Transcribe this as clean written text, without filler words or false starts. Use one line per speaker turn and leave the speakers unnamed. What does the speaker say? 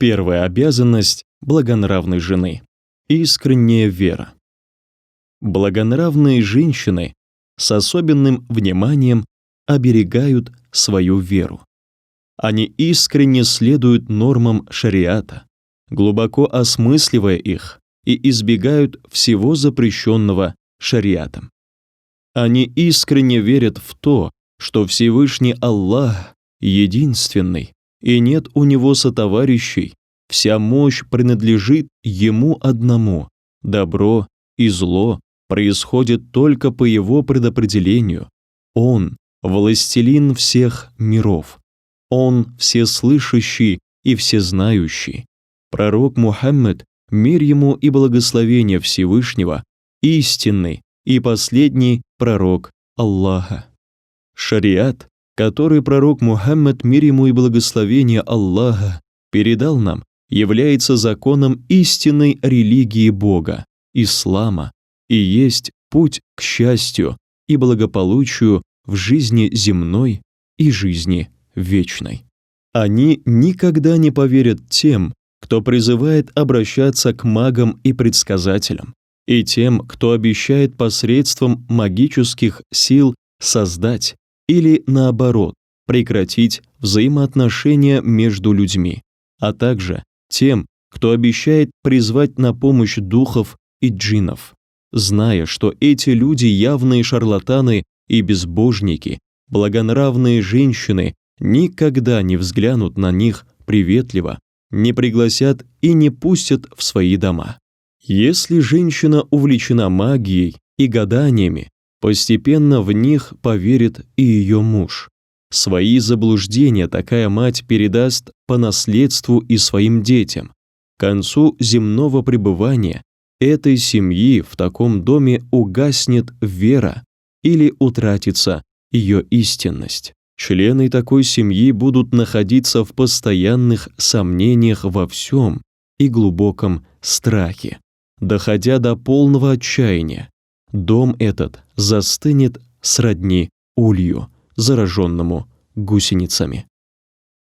Первая обязанность благонравной жены – искренняя вера. Благонравные женщины с особенным вниманием оберегают свою веру. Они искренне следуют нормам шариата, глубоко осмысливая их, и избегают всего запрещенного шариатом. Они искренне верят в то, что Всевышний Аллах единственный, и нет у Него сотоварищей, вся мощь принадлежит Ему одному, добро и зло происходит только по Его предопределению. Он – властелин всех миров, Он – всеслышащий и всезнающий. Пророк Мухаммед, мир ему и благословение Всевышнего, истинный и последний пророк Аллаха. Шариат, который пророк Мухаммед, мир ему и благословение Аллаха, передал нам, является законом истинной религии Бога, ислама, и есть путь к счастью и благополучию в жизни земной и жизни вечной. Они никогда не поверят тем, кто призывает обращаться к магам и предсказателям, и тем, кто обещает посредством магических сил создать или, наоборот, прекратить взаимоотношения между людьми, а также тем, кто обещает призвать на помощь духов и джиннов, зная, что эти люди явные шарлатаны и безбожники, благонравные женщины никогда не взглянут на них приветливо, не пригласят и не пустят в свои дома. Если женщина увлечена магией и гаданиями, постепенно в них поверит и ее муж. Свои заблуждения такая мать передаст по наследству и своим детям. К концу земного пребывания этой семьи в таком доме угаснет вера или утратится ее истинность. Члены такой семьи будут находиться в постоянных сомнениях во всем и глубоком страхе, доходя до полного отчаяния. Дом этот застынет сродни улью, зараженному гусеницами.